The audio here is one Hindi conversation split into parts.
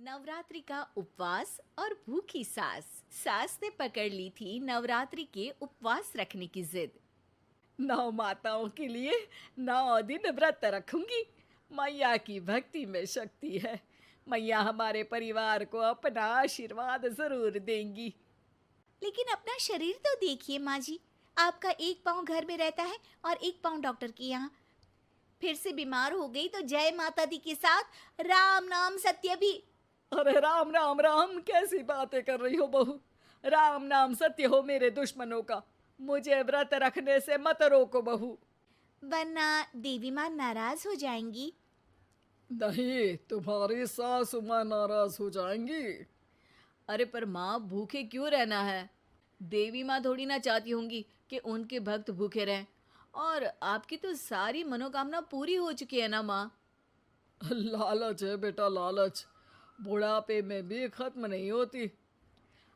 नवरात्रि का उपवास और भूखी सास। सास ने पकड़ ली थी नवरात्रि के उपवास रखने की जिद। 9 माताओं के लिए 9 दिन व्रत रखूंगी। मैया की भक्ति में शक्ति है। मैया हमारे परिवार को अपना आशीर्वाद जरूर देंगी। लेकिन अपना शरीर तो देखिए माँ जी, आपका एक पाँव घर में रहता है और एक पाँव डॉक्टर के यहाँ। फिर से बीमार हो गई तो जय माता दी के साथ राम नाम सत्य भी। अरे राम राम राम, कैसी बातें कर रही हो बहू। राम नाम सत्य हो मेरे दुश्मनों का। मुझे व्रत रखने से मत रोको बहू। वरना देवी माँ नाराज हो जाएंगी। नहीं, तुम्हारी सासू माँ नाराज हो जाएंगी। अरे पर माँ, भूखे क्यों रहना है? देवी माँ थोड़ी ना चाहती होंगी कि उनके भक्त भूखे रहें। और आपकी तो सारी मनोकामना पूरी हो चुकी है ना माँ। लालच है बेटा, लालच बुढ़ापे में भी खत्म नहीं होती।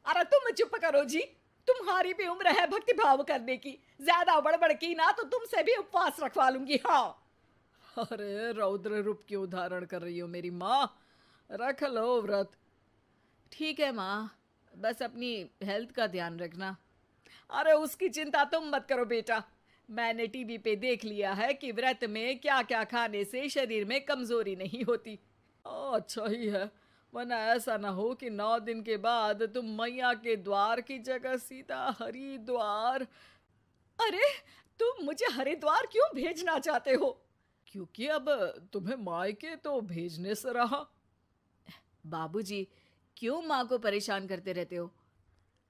अरे तुम चुप करो जी। तुम्हारी भी उम्र है भक्ति भाव करने की। ज्यादा बड़बड़ की ना तो तुमसे भी उपवास रखवा लूंगी। हाँ। अरे रौद्र रूप क्यों धारण कर रही हो मेरी माँ। रख लो व्रत। ठीक है माँ, बस अपनी हेल्थ का ध्यान रखना। अरे उसकी चिंता तुम मत करो बेटा। मैंने टीवी पे देख लिया है कि व्रत में क्या क्या खाने से शरीर में कमजोरी नहीं होती। अच्छा ही है, वरना ऐसा ना हो कि 9 दिन के बाद तुम मैया के द्वार की जगह सीधा हरिद्वार। अरे तुम मुझे हरिद्वार क्यों भेजना चाहते हो? क्योंकि अब तुम्हें मायके तो भेजने से रहा। बाबूजी, क्यों माँ को परेशान करते रहते हो?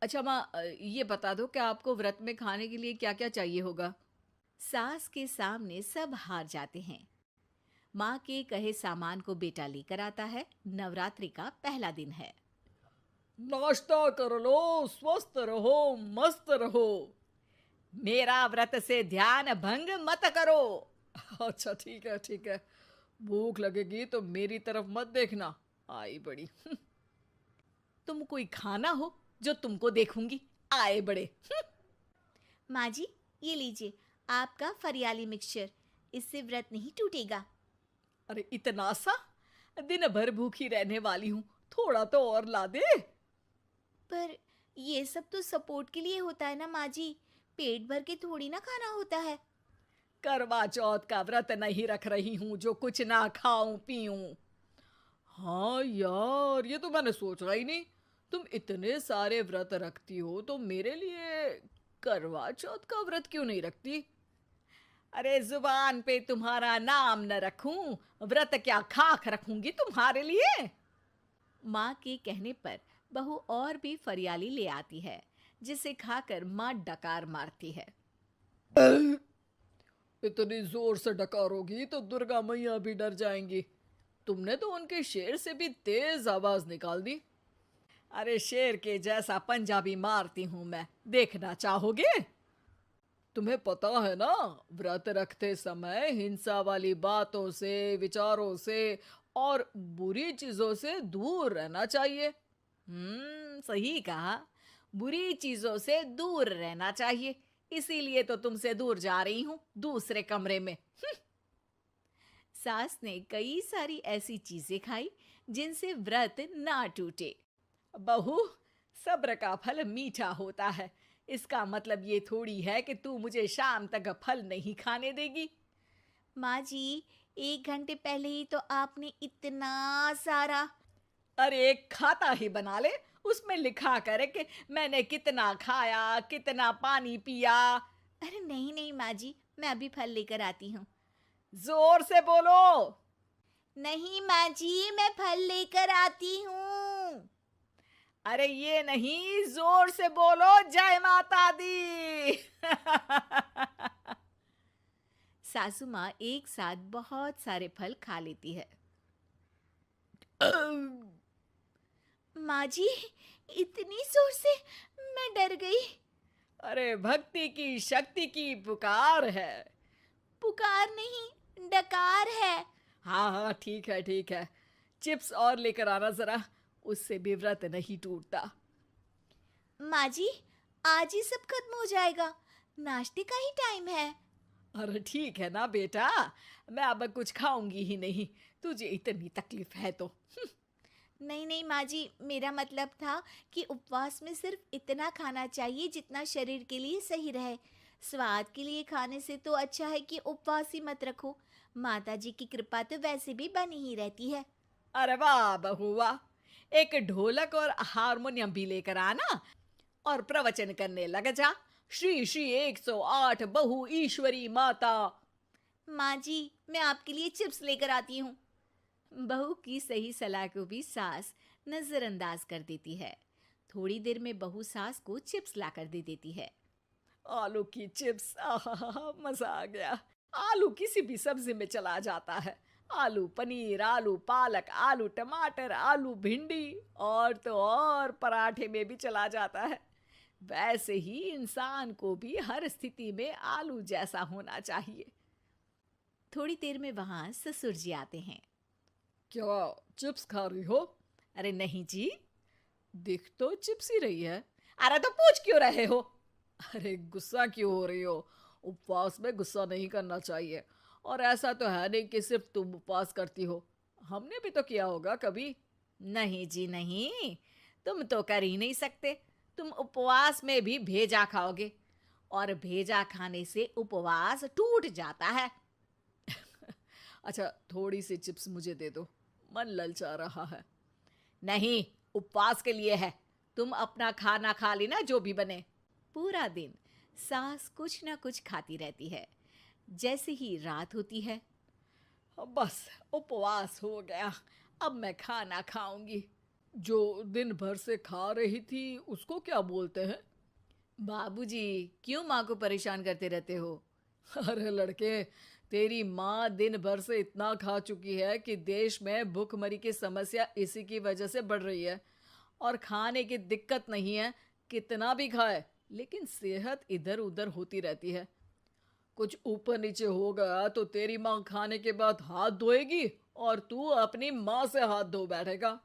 अच्छा माँ, ये बता दो कि आपको व्रत में खाने के लिए क्या क्या चाहिए होगा। सास के सामने सब हार जाते हैं। माँ के कहे सामान को बेटा लेकर आता है। नवरात्रि का पहला दिन है। नाश्ता कर लो, स्वस्थ रहो, मस्त रहो। मेरा व्रत से ध्यान भंग मत करो। अच्छा ठीक है ठीक है। भूख लगेगी तो मेरी तरफ मत देखना। आई बड़ी। तुम कोई खाना हो जो तुमको देखूंगी। आए बड़े। माँ जी, ये लीजिए आपका फरियाली मिक्सचर। इससे व्रत नहीं टूटेगा। अरे इतना सा? दिन भर भूखी रहने वाली हूँ, थोड़ा तो और ला दे। पर ये सब तो सपोर्ट के लिए होता है ना माँ जी, पेट भर के थोड़ी ना खाना होता है। करवा चौथ का व्रत नहीं रख रही हूँ जो कुछ ना खाऊं पीऊं। हाँ यार, ये तो मैंने सोचा ही नहीं। तुम इतने सारे व्रत रखती हो तो मेरे लिए करवा चौथ का व्रत क्यों नहीं रखती? अरे जुबान पे तुम्हारा नाम न रखूं, व्रत क्या खाक रखूंगी तुम्हारे लिए। माँ के कहने पर बहू और भी फरियाली ले आती है, जिसे खाकर माँ डकार मारती है। इतनी जोर से डकारोगी तो दुर्गा मैया भी डर जाएंगी। तुमने तो उनके शेर से भी तेज आवाज निकाल दी। अरे शेर के जैसा पंजाबी मारती हूं मैं, देखना चाहोगे? तुम्हें पता है ना, व्रत रखते समय हिंसा वाली बातों से, विचारों से और बुरी चीजों से दूर रहना चाहिए। सही कहा। बुरी चीजों से दूर रहना चाहिए। इसीलिए तो तुमसे दूर जा रही हूँ, दूसरे कमरे में। सास ने कई सारी ऐसी चीजें खाई जिनसे व्रत ना टूटे। बहू, सब्र का फल मीठा होता है। इसका मतलब ये थोड़ी है कि तू मुझे शाम तक फल नहीं खाने देगी। माँ जी, 1 घंटे पहले ही तो आपने इतना सारा। अरे एक खाता ही बना ले, उसमें लिखा करे कि मैंने कितना खाया, कितना पानी पिया। अरे नहीं नहीं माँ जी, मैं अभी फल लेकर आती हूँ। जोर से बोलो। नहीं माँ जी, मैं फल लेकर आती हूँ। अरे ये नहीं, जोर से बोलो, जय माता दी। सासू माँ एक साथ बहुत सारे फल खा लेती है। माँ जी, इतनी जोर से मैं डर गई। अरे भक्ति की शक्ति की पुकार है। पुकार नहीं, डकार है। हाँ हाँ ठीक है ठीक है। चिप्स और लेकर आना जरा, उससे भी व्रत नहीं टूटता। माँ जी, आज ही सब खत्म हो जाएगा, नाश्ते का ही टाइम है। अरे ठीक है ना बेटा, मैं अब कुछ खाऊंगी ही नहीं, तुझे इतनी तकलीफ है तो। नहीं नहीं माँ जी, मेरा मतलब था कि उपवास में सिर्फ इतना खाना चाहिए जितना शरीर के लिए सही रहे। स्वाद के लिए खाने से तो अच्छा है कि उपवास ही मत रखो। माता जी की कृपा तो वैसे भी बनी ही रहती है। अरे वाह बहू वाह, एक ढोलक और हारमोनियम भी लेकर आना और प्रवचन करने लग जा। श्री श्री 108 बहु ईश्वरी माता। माँ जी, मैं आपके लिए चिप्स लेकर आती हूँ। बहू की सही सलाह को भी सास नजरअंदाज कर देती है। थोड़ी देर में बहू सास को चिप्स लाकर दे देती है। आलू की चिप्स, आहा मजा आ गया। आलू किसी भी सब्जी में चला जाता है। आलू पनीर, आलू पालक, आलू टमाटर, आलू भिंडी और तो और पराठे में भी चला जाता है। वैसे ही इंसान को भी हर स्थिति में आलू जैसा होना चाहिए। थोड़ी देर में वहां ससुर जी आते हैं। क्या चिप्स खा रही हो? अरे नहीं जी, दिख तो चिप्स ही रही है। अरे तो पूछ क्यों रहे हो? अरे गुस्सा क्यों हो रही हो? उपवास में गुस्सा नहीं करना चाहिए। और ऐसा तो है नहीं कि सिर्फ तुम उपवास करती हो, हमने भी तो किया होगा कभी। नहीं जी नहीं, तुम तो कर ही नहीं सकते। तुम उपवास में भी भेजा खाओगे और भेजा खाने से उपवास टूट जाता है। अच्छा थोड़ी सी चिप्स मुझे दे दो, मन ललचा रहा है। नहीं, उपवास के लिए है। तुम अपना खाना खा लेना जो भी बने। पूरा दिन सास कुछ ना कुछ खाती रहती है। जैसे ही रात होती है, बस उपवास हो गया, अब मैं खाना खाऊंगी। जो दिन भर से खा रही थी उसको क्या बोलते हैं? बाबूजी क्यों माँ को परेशान करते रहते हो? अरे लड़के, तेरी माँ दिन भर से इतना खा चुकी है कि देश में भूखमरी की समस्या इसी की वजह से बढ़ रही है। और खाने की दिक्कत नहीं है, कितना भी खाए लेकिन सेहत इधर उधर होती रहती है। कुछ ऊपर नीचे हो गया तो तेरी माँ खाने के बाद हाथ धोएगी और तू अपनी माँ से हाथ धो बैठेगा।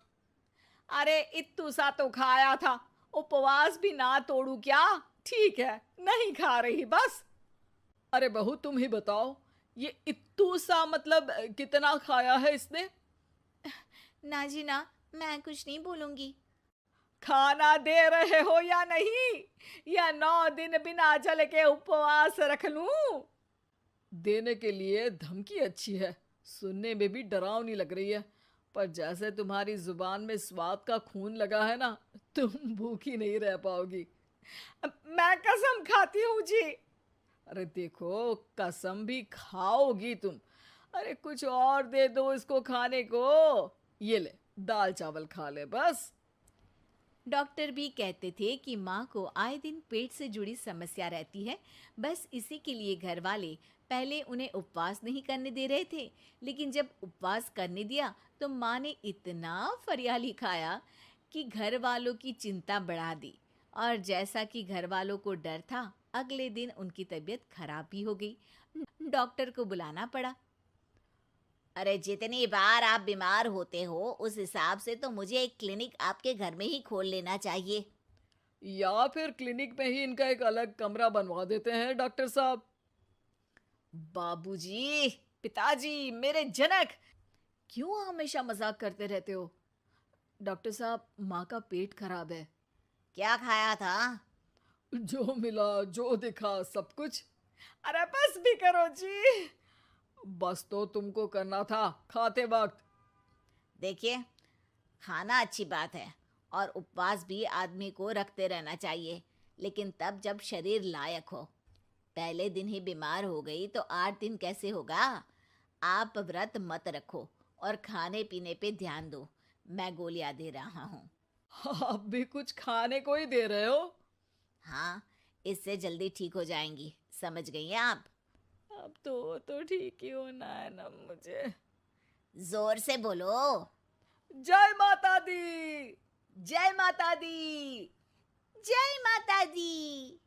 अरे इत्तू सा तो खाया था, उपवास भी ना तोड़ू क्या? ठीक है, नहीं खा रही बस। अरे बहू तुम ही बताओ, ये इत्तू सा मतलब कितना खाया है इसने? ना जी ना, मैं कुछ नहीं बोलूंगी। खाना दे रहे हो या नहीं, या 9 दिन बिना जल के उपवास रख लूं? देने के लिए धमकी अच्छी है, सुनने में भी डरावनी लग रही है, पर जैसे तुम्हारी जुबान में स्वाद का खून लगा है ना, तुम भूखी नहीं रह पाओगी। मैं कसम खाती हूँ जी। अरे देखो, कसम भी खाओगी तुम। अरे कुछ और दे दो इसको खाने को। ये ले, दाल चावल खा ले बस। डॉक्टर भी कहते थे कि माँ को आए दिन पेट से जुड़ी समस्या रहती है। बस इसी के लिए घर वाले पहले उन्हें उपवास नहीं करने दे रहे थे, लेकिन जब उपवास करने दिया तो माँ ने इतना फरियाली खाया कि घर वालों की चिंता बढ़ा दी। और जैसा कि घर वालों को डर था, अगले दिन उनकी तबीयत खराब भी हो गई। डॉक्टर को बुलाना पड़ा। अरे जितनी बार आप बीमार होते हो उस हिसाब से तो मुझे एक क्लिनिक आपके घर में ही खोल लेना चाहिए। या फिर क्लिनिक में ही इनका एक अलग कमरा बनवा देते हैं डॉक्टर साहब। बाबूजी, पिताजी, मेरे जनक, क्यों हमेशा मजाक करते रहते हो? डॉक्टर साहब, माँ का पेट खराब है। क्या खाया था? जो मिला जो दिखा सब कुछ। अरे बस भी करो जी। बस तो तुमको करना था खाते वक्त। देखिए, खाना अच्छी बात है और उपवास भी आदमी को रखते रहना चाहिए, लेकिन तब जब शरीर लायक हो। पहले दिन ही बीमार हो गई तो 8 दिन कैसे होगा? आप व्रत मत रखो और खाने पीने पे ध्यान दो। मैं गोलियां दे रहा हूँ। आप भी कुछ खाने को ही दे रहे हो? हाँ, इससे जल्दी ठीक हो जाएंगी, समझ गई हैं आप? अब तो ठीक ही होना है ना मुझे। जोर से बोलो। जय माता दी। जय माता दी। जय माता दी।